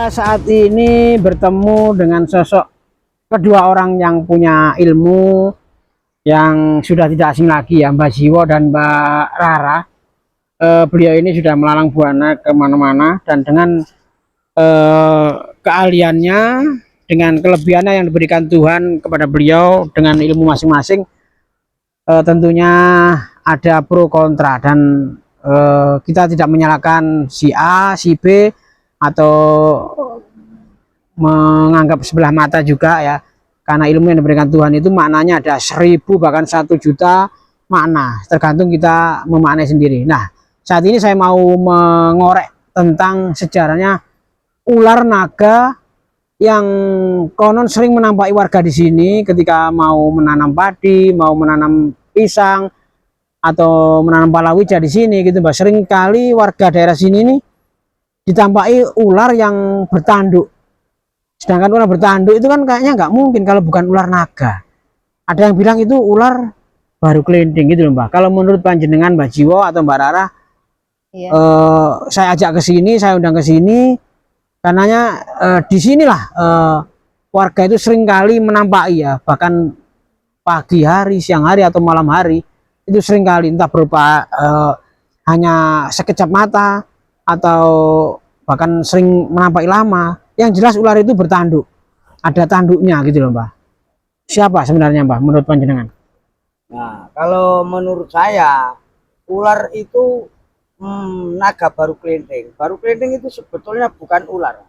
Saya saat ini bertemu dengan sosok kedua orang yang punya ilmu yang sudah tidak asing lagi ya, Mbak Jiwo dan Mbak Rara. Beliau ini sudah melalang buana kemana-mana dan dengan keahliannya, dengan kelebihannya yang diberikan Tuhan kepada beliau dengan ilmu masing-masing, tentunya ada pro kontra dan kita tidak menyalahkan si A, si B atau menganggap sebelah mata juga ya, karena ilmu yang diberikan Tuhan itu maknanya ada 1000 bahkan 1 juta makna, tergantung kita memaknai sendiri. Nah, saat ini saya mau mengorek tentang sejarahnya ular naga yang konon sering menampai warga di sini ketika mau menanam padi, mau menanam pisang atau menanam palawija di sini gitu, Mbak. Sering kali warga daerah sini nih ditampai ular yang bertanduk. Sedangkan ular bertanduk itu kan kayaknya nggak mungkin kalau bukan ular naga. Ada yang bilang itu ular baru kelinting gitu loh, Mbak. Kalau menurut panjenengan Mbak Jiwo atau Mbak Rara, iya. Saya ajak ke sini, saya undang ke sini, karenanya di sinilah warga itu sering kali menampai ya, bahkan pagi hari, siang hari atau malam hari itu sering kali entah berupa hanya sekejap mata atau bahkan sering menampai lama. Yang jelas ular itu bertanduk, ada tanduknya gitu loh, Mbak. Siapa sebenarnya, Mbak, menurut panjenengan? Nah, kalau menurut saya ular itu naga baru kelinting. Baru kelinting itu sebetulnya bukan ular,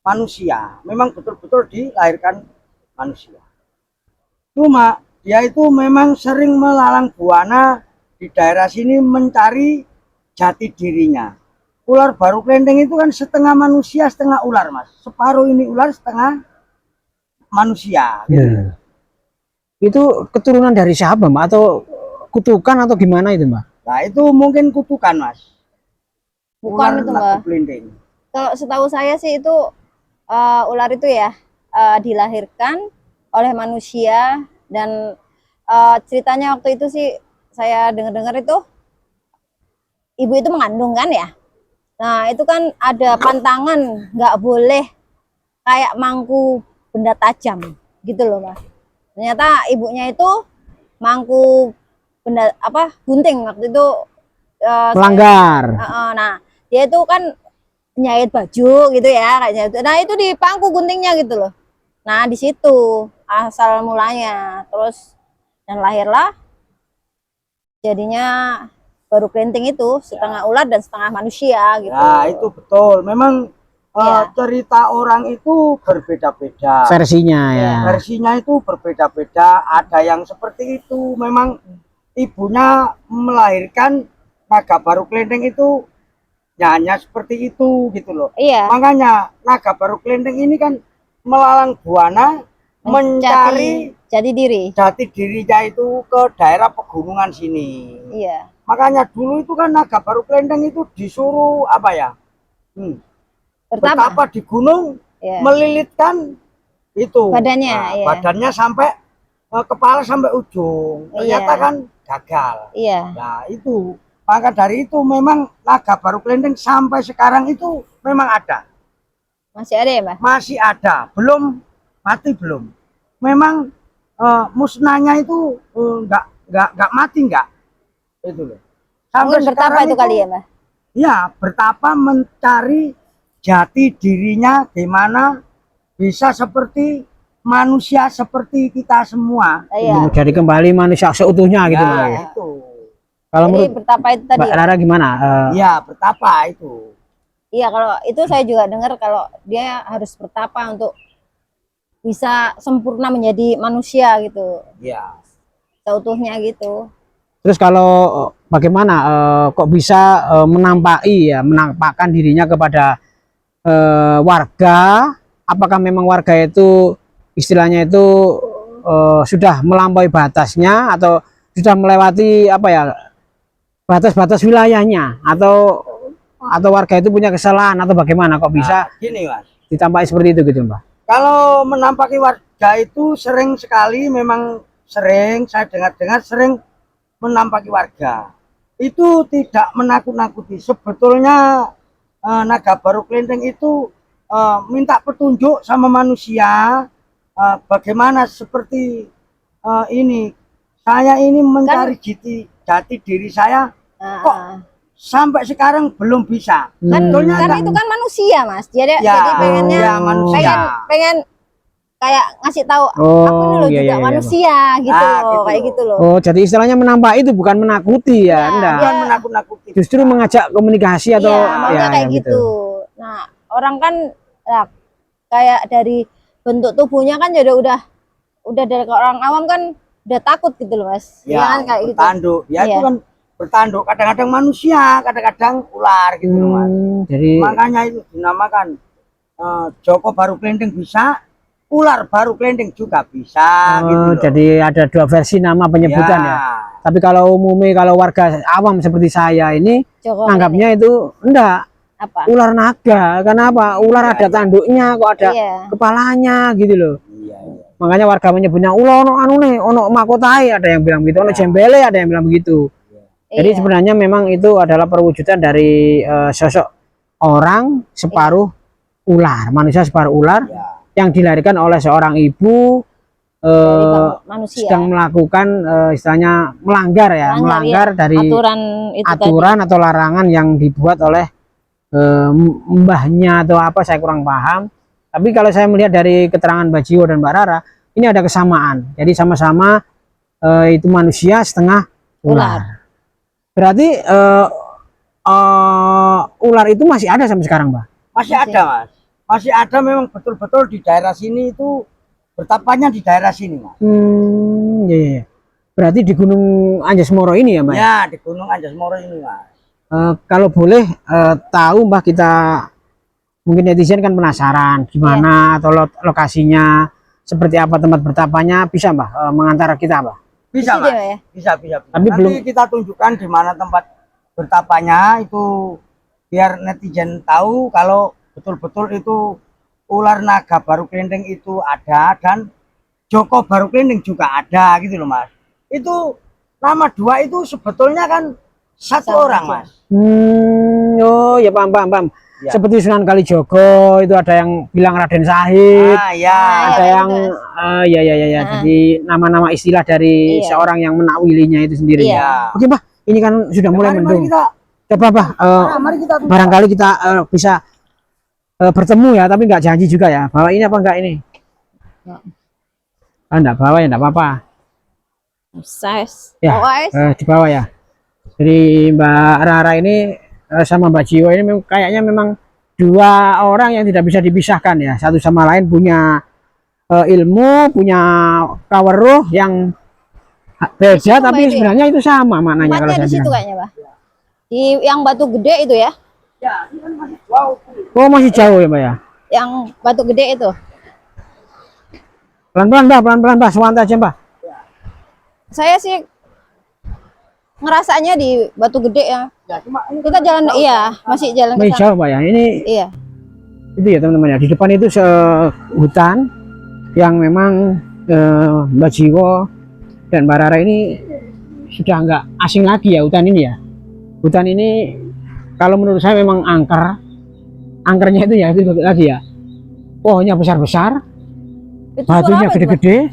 manusia. Memang betul-betul dilahirkan manusia. Cuma dia itu memang sering melalang buana di daerah sini mencari jati dirinya. Ular baru kelinting itu kan setengah manusia setengah ular, Mas. Separuh ini ular setengah manusia gitu. Yeah. Itu keturunan dari siapa, Mbak? Atau kutukan atau gimana itu, Mbak? Nah, itu mungkin kutukan, Mas. Bukan itu, Mbak. Kalau setahu saya sih itu ular itu ya dilahirkan oleh manusia dan ceritanya waktu itu sih saya dengar-dengar itu ibu itu mengandung kan ya. Nah, itu kan ada pantangan nggak boleh kayak mangku benda tajam gitu loh, Mas. Ternyata ibunya itu mangku benda apa gunting waktu itu pelanggar. Nah, dia itu kan nyait baju gitu ya kayaknya. Nah, itu di pangku guntingnya gitu loh. Nah, di situ asal mulanya. Terus dan lahirlah jadinya baru kelinting itu setengah ular dan setengah manusia gitu. Nah, itu betul. Memang cerita orang itu berbeda-beda. Versinya ya. Versinya itu berbeda-beda. Ada yang seperti itu. Memang ibunya melahirkan naga baru kelinting itu ya hanya seperti itu gitu loh. Iya. Makanya naga baru kelinting ini kan melalang buana mencari jati dirinya itu ke daerah pegunungan sini. Iya. Makanya dulu itu kan naga baru kelinting itu disuruh apa ya? Bertapa di gunung, yeah. Melilitkan itu badannya, nah, badannya sampai kepala sampai ujung. Ternyata kan gagal. Iya. Nah, itu maka dari itu memang naga baru kelinting sampai sekarang itu memang ada. Masih ada ya, Mbak? Masih ada, belum mati belum. Memang musnahnya itu nggak mati nggak. Itu loh. Sampai bertapa itu kali ya, Mbak? Ya, bertapa mencari jati dirinya gimana bisa seperti manusia seperti kita semua. Iya. Jadi kembali manusia seutuhnya gitu, Mbak. Ya, itu. Kalau menurut bertapa itu tadi. Mbak Rara gimana? Iya, bertapa itu. Iya, kalau itu saya juga dengar kalau dia harus bertapa untuk bisa sempurna menjadi manusia gitu. Iya. Seutuhnya gitu. Terus kalau bagaimana kok bisa menampakkan dirinya kepada warga? Apakah memang warga itu istilahnya itu sudah melampaui batasnya atau sudah melewati apa ya batas-batas wilayahnya atau warga itu punya kesalahan atau bagaimana kok bisa gini, Mas, ditampai seperti itu gitu, Mbak? Kalau menampaki warga itu sering sekali, memang sering saya dengar-dengar sering menampaki warga itu tidak menakut-nakuti. Sebetulnya naga baru kelinting itu minta petunjuk sama manusia, bagaimana seperti ini. Saya ini mencari jati diri saya, kok sampai sekarang belum bisa. Kan itu kan manusia, Mas. Jadi pengennya ya, manusia. pengen kayak ngasih tahu aku ini loh juga manusia gitu loh, kayak gitu loh. Oh, jadi istilahnya menambah itu bukan menakuti ya, enggak. Bukan menakut-nakuti. Justru mengajak komunikasi atau maunya kayak gitu. Nah, orang kan kayak dari bentuk tubuhnya kan jadi udah dari orang awam kan udah takut gitu loh, Mas. Ya, kan kayak gitu. Bertanduk. Ya itu kan bertanduk, kadang-kadang manusia, kadang-kadang ular gitu loh, Mas. Jadi makanya itu dinamakan Joko baru kelending bisa, ular baru kelending juga bisa gitu loh. Jadi ada dua versi nama penyebutan ya. Tapi kalau umumnya kalau warga awam seperti saya ini anggapnya itu enggak ular naga. Karena apa? Ular ada tanduknya, kok ada kepalanya gitu loh. Makanya warga menyebutnya ular ono makotai, ada yang bilang gitu, ono jembele ada yang bilang begitu. Jadi sebenarnya memang itu adalah perwujudan dari sosok orang separuh ular, manusia separuh ular yang dilahirkan oleh seorang ibu sedang melakukan istilahnya melanggar dari aturan atau larangan yang dibuat oleh mbahnya atau apa, saya kurang paham. Tapi kalau saya melihat dari keterangan Mbak Jiwo dan Mbak Rara, ini ada kesamaan. Jadi sama-sama itu manusia setengah ular. Berarti ular itu masih ada sampai sekarang, Mbak? Masih ada, Mas. Masih ada, memang betul-betul di daerah sini itu bertapanya di daerah sini, Mas. Iya. Berarti di Gunung Anjas-Moro ini ya, Mbak? Ya, di Gunung Anjas-Moro ini, Mas. Kalau boleh tahu, Mbak, kita mungkin netizen kan penasaran gimana atau lokasinya, seperti apa tempat bertapanya, bisa Mbak mengantar kita, Mbak? Bisa, Mas. Bisa. Tapi nanti kita tunjukkan di mana tempat bertapanya itu, biar netizen tahu kalau betul-betul itu ular naga baru kelending itu ada, dan Joko baru kelending juga ada gitu loh, Mas. Itu nama dua itu sebetulnya kan satu orang, Mas. Oh ya, paham. Ya. Seperti Sunan Kalijogo itu ada yang bilang Raden Sahid, ada yang ya. Jadi nama-nama istilah dari seorang yang menakwilinya itu sendiri. Oke, Mbak, ini kan sudah mulai mendung. Coba, Mbak, barangkali kita bisa bertemu ya, tapi nggak janji juga ya. Bawa ini apa enggak ini? Enggak bawa ya, enggak apa-apa. Size. Ya, di bawah ya. Jadi Mbak Rara ini sama Mbak Jiwo ini kayaknya memang dua orang yang tidak bisa dipisahkan ya, satu sama lain punya ilmu, punya kaweruh yang beda, tapi sebenarnya itu sama maknanya. Kalau saya bilang kayaknya, Mbak, di yang batu gede itu ya. Ya, ini kan masih jauh. Oh, masih jauh ya, Mbak ya. Yang batu gede itu. Pelan-pelan, Mbak, sewantar aja, Mbak. Saya sih ngerasanya di batu gede ya. Cuma kita jalan masih jalan ke sana. Jauh, Mbak ya. Ini itu ya, teman-teman ya. Di depan itu hutan yang memang Mbak Jiwo dan Mbak Rara ini sudah nggak asing lagi ya, hutan ini ya. Hutan ini kalau menurut saya memang angkernya itu ya itu lagi ya. Pohonnya besar-besar, batunya gede-gede.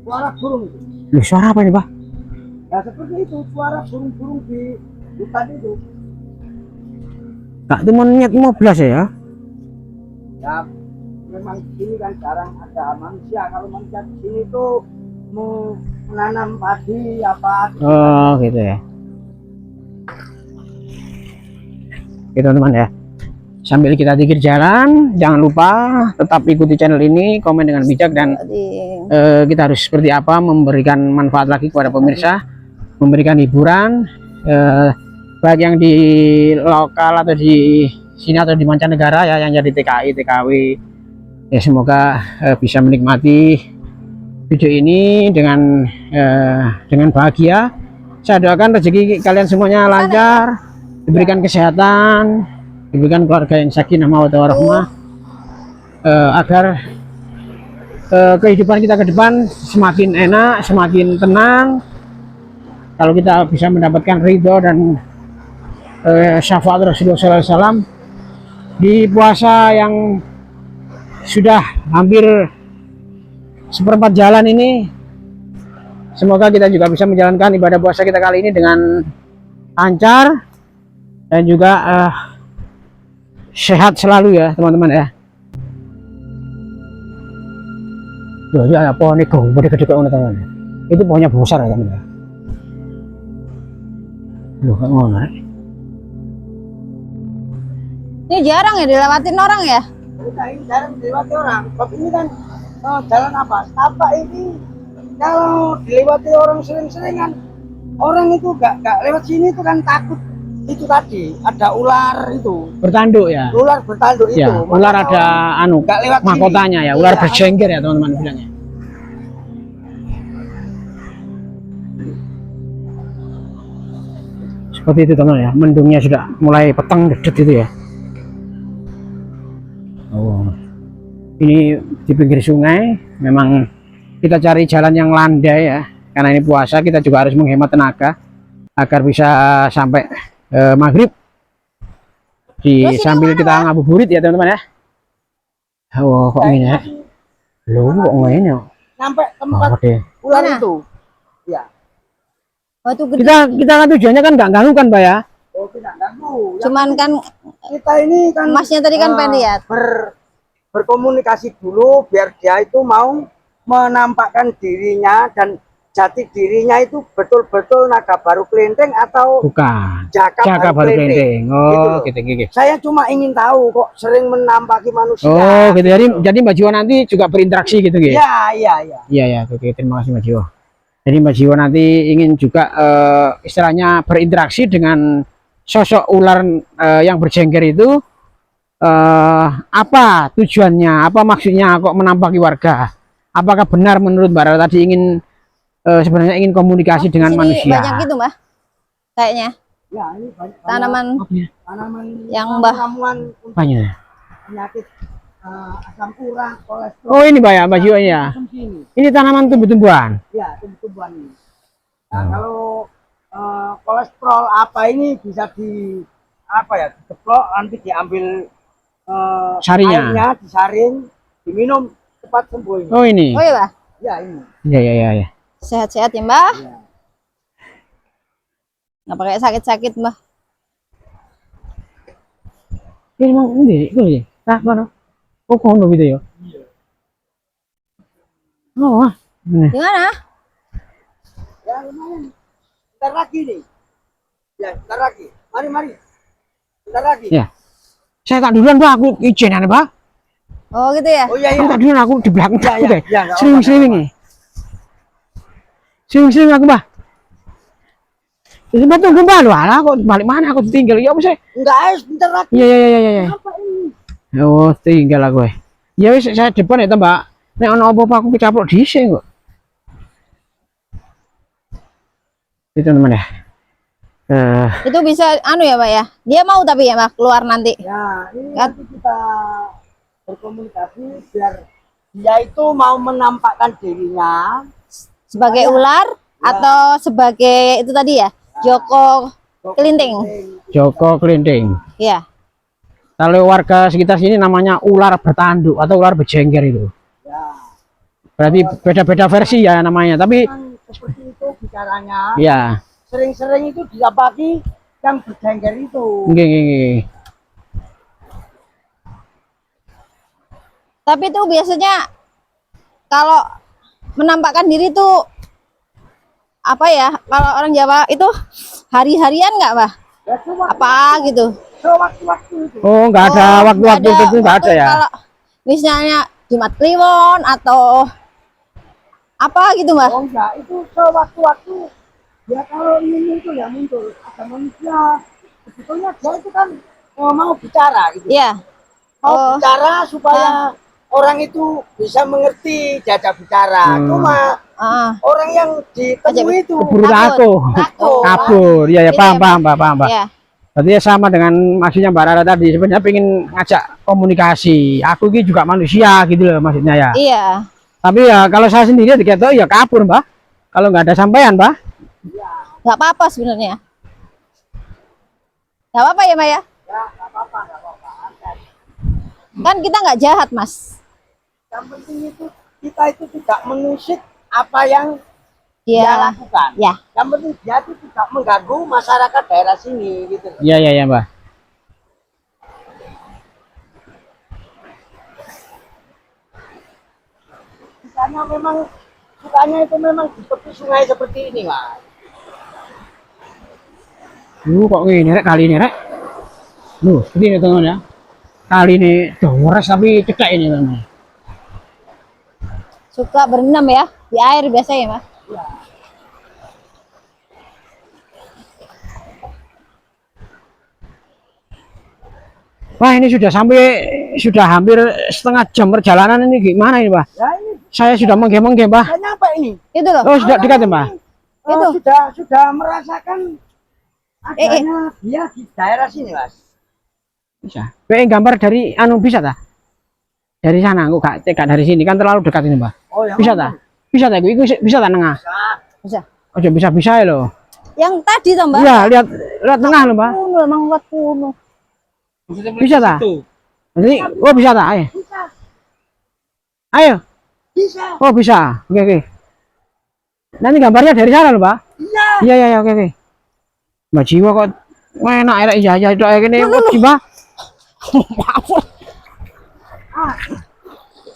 Suara burung. Loh, suara apa ini, Pak? Ya seperti itu, suara burung-burung di hutan itu. Kak, itu monyet 15 ya? Ya, memang di sini kan jarang ada manusia. Kalau manusia di sini tuh mau menanam padi apa. Oh, gitu ya. Oke, teman-teman ya. Sambil kita dikir jalan, jangan lupa tetap ikuti channel ini, komen dengan bijak, dan kita harus seperti apa memberikan manfaat lagi kepada pemirsa, memberikan hiburan baik yang di lokal atau di sini atau di mancanegara ya, yang jadi TKI, TKW ya. Semoga bisa menikmati video ini dengan bahagia. Saya doakan rezeki kalian semuanya lancar, diberikan kesehatan, diberikan keluarga yang sakinah mawaddah warahmah, agar kehidupan kita ke depan semakin enak, semakin tenang. Kalau kita bisa mendapatkan ridho dan syafaat Rasulullah SAW di puasa yang sudah hampir seperempat jalan ini. Semoga kita juga bisa menjalankan ibadah puasa kita kali ini dengan lancar dan juga sehat selalu ya teman-teman ya. Loh, ya pohon itu gede-gede teman-teman. Itu pohonnya besar ya teman-teman. Loh, kok ngono. Ini jarang ya dilewatin orang ya? Ini jarang dilewati orang. Tapi ini kan jalan apa? Tapak ini kalau dilewati orang sering-sering kan orang itu gak lewat sini itu kan takut itu tadi ada ular itu Bertanduk ya. ular bertanduk Ya, itu ular ada anu gak lewat sini. mahkotanya ya, ular Iya. berjengger ya teman-teman bilangnya. Seperti itu teman ya, mendungnya sudah mulai petang dedet itu ya. Oh, ini di pinggir sungai. Memang kita cari jalan yang landai ya, karena ini puasa kita juga harus menghemat tenaga agar bisa sampai maghrib Terus ini sambil mana, kita Pak? ngabuburit ya teman-teman ya. Oh, kok ini ya? Loh, kok ini ya? sampai tempat Oh, deh. ular Mana? itu ya. Batu gede. Kita kan tujuannya kan nggak ganggu kan Pak ya? Oh tidak ganggu. Cuman kan Kita ini kan Masnya tadi kan pengen lihat. berkomunikasi dulu biar dia itu mau menampakkan dirinya dan jati dirinya itu betul-betul naga baru kelenteng atau Bukan. Jaka Jaka baru baru kelenteng. kelenteng. Oh, loh. gitu, gitu. Saya cuma ingin tahu kok sering menampaki manusia. Oh, gitu. Jadi Mbak Jiwa nanti juga berinteraksi gitu gitu. Iya, iya, iya. Iya ya, oke, terima kasih Mbak Jiwa. Jadi Mbak Jiwa nanti ingin juga istilahnya berinteraksi dengan sosok ular yang berjengger itu. Apa tujuannya? Apa maksudnya kok menampaki warga? Apakah benar menurut Mbak Rara tadi ingin sebenarnya ingin komunikasi di dengan sini manusia? banyak gitu Mbah. Kayaknya Ya, ini banyak tanaman tanaman yang Mbah. ramuan untuk Banyak. penyakit asam urat, kolesterol. Oh, ini Mbak ya, Mbak Jiwa ya. Konsumsi ini. Ini tanaman tumbuh-tumbuhan. Ya, tumbuh-tumbuhan ini. Nah, kalau kolesterol apa ini bisa di apa ya, diceplok nanti diambil Sarinya. airnya, disaring, diminum cepat sembuh ini. Oh, ini. Oh iya Mbah. Ya, ini. Iya, iya, iya, iya. Sehat-sehat ya Mbah. Ya. Nggak pakai sakit-sakit Mbah. Ini emang ini, ini. Nah, mana? Oh, kono gitu ya. Oh, wah. Ini. Gimana? Ya, lumayan. Bentar lagi nih. Ya, bentar lagi. Mari, mari. Bentar lagi. Ya. Saya tak duluan, Pak. Aku izinan, Pak. Oh gitu ya. Oh iya, Aku iya. tak duluan, aku di belakang. Ya, ya, ya, nggak Sering-sering nih. Sering-sering aku, Pak. Jadi Mbak tunggu Mbak, lu alah kok balik mana aku tinggal ya bisa. Enggak, bentar lagi. Iya, iya, iya, iya, iya. Apa ini? Oh, tinggal aku. Ya wis saya depan ya, Mbak. Nek ono apa-apa aku kecaplok dhisik kok. Itu teman ya. Itu bisa anu ya Mbak ya. Dia mau tapi ya Mbak keluar nanti. Ya, ini Kan- nanti kita berkomunikasi biar dia itu mau menampakkan dirinya Sebagai ular atau sebagai itu tadi ya. Joko Kelinting. Joko Kelinting. Iya. Kalau warga sekitar sini namanya ular bertanduk atau ular berjengger itu. Ya, Berarti beda-beda versi ya namanya, tapi kan seperti itu bicaranya. ya, Sering-sering itu didapati yang berjengger itu. nggih, nggih, nggih. Tapi itu biasanya kalau menampakkan diri tuh apa ya? Kalau orang Jawa itu hari-harian nggak Mbak? Ya, cuma Apa gitu? sewaktu-waktu itu. Oh, nggak ada Oh, waktu-waktu nggak ada tertentu, nggak ada waktu ya. Kalau misalnya Jumat Kliwon atau apa gitu Mbak? Oh enggak, itu sewaktu-waktu. Ya kalau ingin muncul ya muncul. Ada manusia. Sebetulnya dia itu kan mau bicara gitu. Iya. Mau Oh. bicara supaya orang itu bisa mengerti diajak bicara. Cuma Ah, orang yang ditemui itu Keburu Takut. takut. Kabur. Iya, ya, Gitu paham, ya, paham, paham, paham. iya. Berarti ya sama dengan maksudnya Mbak Rara tadi, sebenarnya pengen ngajak komunikasi. Aku ini juga manusia gitu loh maksudnya ya. Iya. Tapi ya kalau saya sendiri dikata ya kabur, Mbak. Kalau nggak ada sampaian, Mbak. Nggak apa-apa sebenarnya. Nggak apa-apa ya Mbak ya? ya nggak apa-apa, nggak apa-apa. Kan kita nggak jahat Mas. Yang penting itu kita itu tidak mengusik apa yang Dia dia lakukan. ya. Yang penting dia itu tidak mengganggu masyarakat daerah sini gitu. Iya iya iya Mbah. Sukanya itu memang di tepi sungai seperti ini, Mas. Kok gini rek kali ini rek. Seperti ini teman ya. Kali ini dores tapi cekak ini teman. Suka berenam ya di air biasanya, Mas. Ya. Wah ini sudah hampir setengah jam perjalanan ini gimana ini Mbah? Ya ini Saya sudah mengge-mengge Mbah. saya nyampe ini. Itu loh. Oh sudah dekat ya Mbah? Itu. Sudah merasakan adanya dia di daerah sini, Mas. Bisa. Pengen gambar dari anu bisa tak? Dari sana aku gak dari sini kan terlalu dekat ini Mbah. Oh, yang Bisa mana? tak? Bisa tak? Iku bisa tak nengah? Bisa. Oh bisa ya loh. Yang tadi toh, Mbak. Iya lihat tengah loh Mbah. Kuno, emang kuat kuno. Bisa tak? Nanti oh bisa tak? Ayo. Bisa. Ayo. Bisa. Oh bisa. Oke. Nanti gambarnya dari sana loh Mbah. Iya. Iya oke. Mbak Jiwa kok enak enak iya itu kayak gini Mbah. Maaf.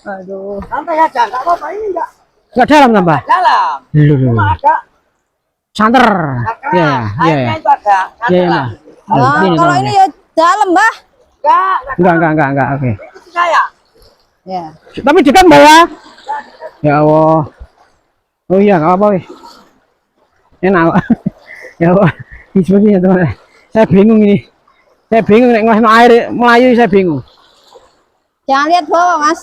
Aduh. Santai aja, enggak apa-apa ini enggak Enggak dalam tambah. dalam. Loh. Cuma ada Santer. keras. Iya. Airnya itu ada Iya, santelan. Nah, kalau ini ya dalam, Mbah. Enggak. Oke. Itu saya. Ya. Tapi dekat Mbak ya. Ya Allah. Oh iya, enggak apa-apa weh. Enak kok. Ya Allah. Ini sebagainya teman. Saya bingung ini. Saya bingung nek ngelasno air melayu saya bingung. Jangan lihat bawah, Mas.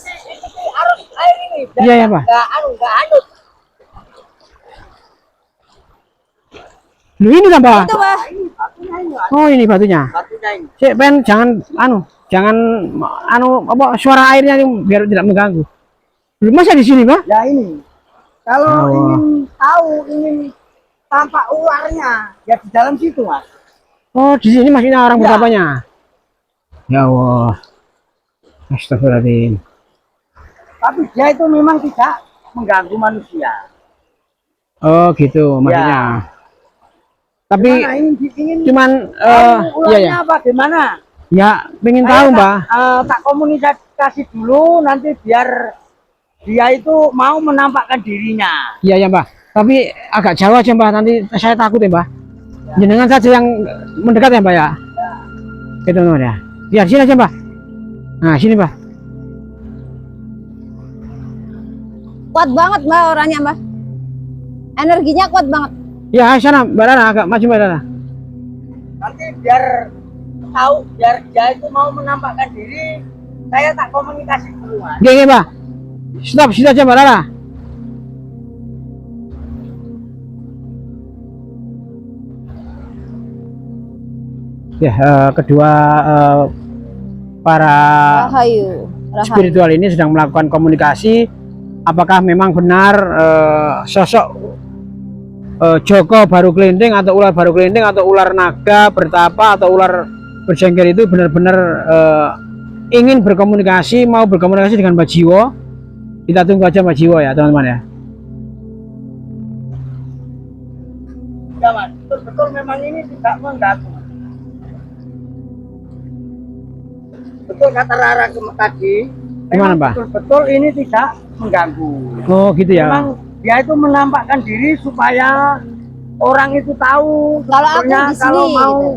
Arus air ini. Iya ya, Pak. Enggak anut. Loh ini tambah. Itu, Mbah. Ini batunya ini, Mas. Oh ini batunya. Batunya ini. Cek pen jangan apa suara airnya ini biar tidak mengganggu. Belum masa di sini, Pak? Ya ini. Kalau Oh. ingin tampak ularnya, ya di dalam situ, Mas. Oh, di sini masihnya orang Ya. berapanya? Ya Allah. Astagfirullahaladzim. Tapi dia itu memang tidak mengganggu manusia. Oh, gitu maksudnya. Tapi Gimana, ingin cuman tahu iya ularnya ya. apa gimana? Ya, pengen tahu, Mbak. Tak komunikasi dulu nanti biar dia itu mau menampakkan dirinya. Iya ya, Mbak. Tapi agak jauh aja, Mbak. Nanti saya takut ya, Mbak. Jenengan saja yang mendekat ya, Mbak ya. Gitu teman ya. Biar sini aja, Mbak. Nah, sini, Mbak. Kuat banget, Mbak, orangnya, Mbah. Energinya kuat banget. Ya, sana, Mbak Rara agak maju, Mbak Rara. Nanti biar tahu, biar dia itu mau menampakkan diri, saya tak komunikasi dulu, Mas. Oke, Mbak. Stop, sini aja, Mbak Rara. Ya, kedua para Rahayu. spiritual ini sedang melakukan komunikasi. Apakah memang benar sosok Joko baru kelinting atau ular baru kelinting atau ular naga bertapa atau ular berjengkel itu benar-benar ingin berkomunikasi, mau berkomunikasi dengan Mbak Jiwo? Kita tunggu aja Mbak Jiwo ya teman-teman ya. Ya, Mas. Betul-betul memang ini tidak mengganggu. Betul kata Rara tadi. Gimana, memang Mbak? Betul-betul ini tidak mengganggu. Oh gitu ya. Memang dia itu menampakkan diri supaya orang itu tahu Kalau aku sebetulnya di sini, kalau mau gitu.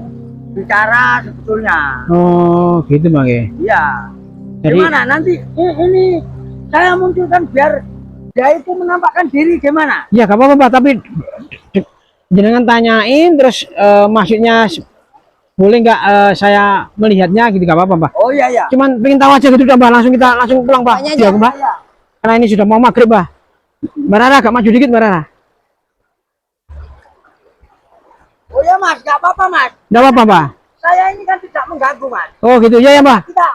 bicara sebetulnya. Oh gitu Bang ya. Iya. Jadi- Gimana nanti ini saya munculkan biar dia itu menampakkan diri gimana? Ya gak apa-apa Mbak, tapi jenengan tanyain terus maksudnya boleh nggak saya melihatnya gitu, gak apa-apa Mbak. Oh iya ya. Cuman pengen tahu aja gitu udah Mbak, kita langsung pulang Mbak. Tanya Iya aja. Mbak. Karena ini sudah mau maghrib Mbak. Mbak Rara agak maju dikit Mbak Rara. Oh ya Mas, nggak apa-apa Mas. Nggak apa-apa Mbak. Saya ini kan tidak mengganggu Mas. Oh gitu ya Mbak. Kita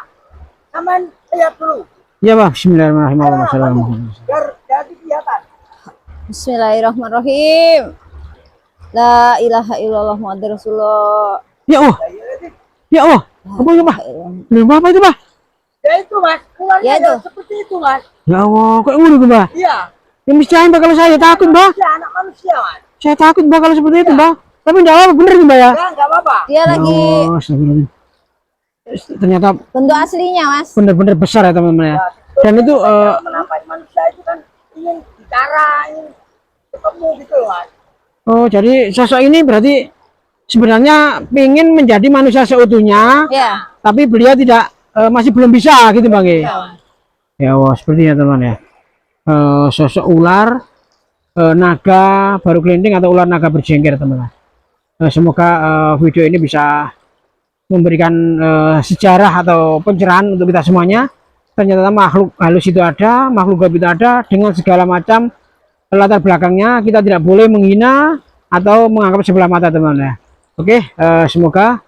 sampean lihat dulu. Iya Mbak. Bismillahirrahmanirrahim. Ayo, Assalamualaikum. maju. Biar jadi kelihatan. Bismillahirrahmanirrahim. La ilaha illallah Muhammadur Rasulullah. Ya Allah. Ya, iya, iya. Ya Allah. Apa itu Mbak? Loh, apa itu Mbak? Ya itu Mas, ularnya Ya itu. seperti itu Mas. Ya Allah, kok ngono ku, Mbah? Iya. Ya mesti aja, Mbah, kalau saya takut, Mbah. Dia anak manusia Mas. Saya takut, Mbah, kalau seperti itu, Mbah. Tapi enggak apa-apa, bener nih, Mbah ya. Ya nggak apa-apa. Dia lagi Oh, astagfirullahaladzim. Ternyata bentuk aslinya, Mas. benar-benar besar ya, teman-teman ya. Dan itu Menampai manusia itu kan ingin bicara, ingin ketemu gitu loh Mas. oh, jadi sosok ini berarti sebenarnya ingin menjadi manusia seutuhnya, Ya. tapi beliau tidak masih belum bisa gitu, Bang. Ya, wah, sepertinya teman ya. Sosok ular naga baru kelinting atau ular naga berjengker, teman-teman. Semoga video ini bisa memberikan sejarah atau pencerahan untuk kita semuanya. Ternyata makhluk halus itu ada, makhluk gaib itu ada dengan segala macam latar belakangnya. Kita tidak boleh menghina atau menganggap sebelah mata, teman-teman ya. Oke, semoga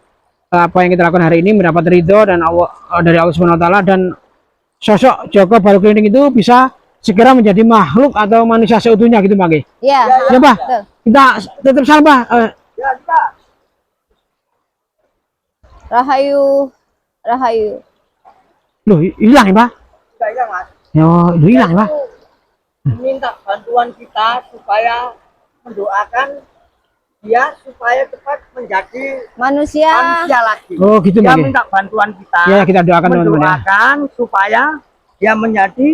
apa yang kita lakukan hari ini mendapat ridho dan dari Allah Subhanahu wa taala, dan sosok Joko Baru Kelinting itu bisa segera menjadi makhluk atau manusia seutuhnya gitu, Bang. Iya. Ya, Pak. Betul. Kita tetap salam, Pak. Ya kita. Rahayu. Rahayu. Loh, hilang ya, Pak? Sudah hilang Mas. Ya, loh, hilang, Pak. Minta bantuan kita supaya mendoakan dia supaya cepat menjadi Manusia. manusia lagi. Oh, gitu, Dia Bang. minta bantuan kita. Ya, kita doakan, teman-teman ya. mendoakan supaya dia menjadi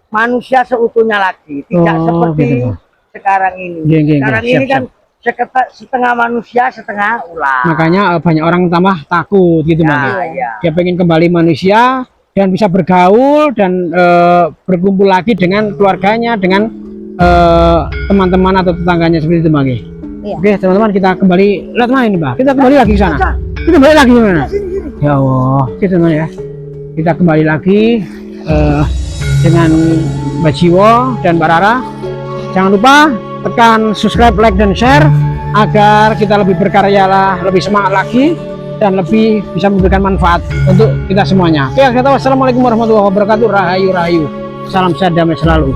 manusia seutuhnya lagi, tidak Oh, seperti gitu, Bang. sekarang ini. Iya, iya, Sekarang iya. ini Siap, kan setengah manusia, setengah ular. Makanya banyak orang tambah takut gitu, Bang. Ya, iya. Dia pengen kembali manusia dan bisa bergaul dan berkumpul lagi dengan keluarganya, dengan teman-teman atau tetangganya seperti itu, Bang. Iya. Oke, teman-teman, kita kembali lihat mana ini, Mbak. Kita kembali lagi ke sana. Kita kembali lagi ke mana? Ya Allah, oke, teman ya. Kita kembali lagi dengan Mbak Jiwo dan Mbak Rara. Jangan lupa tekan subscribe, like, dan share agar kita lebih berkarya lah, lebih semangat lagi dan lebih bisa memberikan manfaat untuk kita semuanya. Oke, kita wassalamualaikum warahmatullahi wabarakatuh. Rahayu rahayu. Salam sehat damai selalu.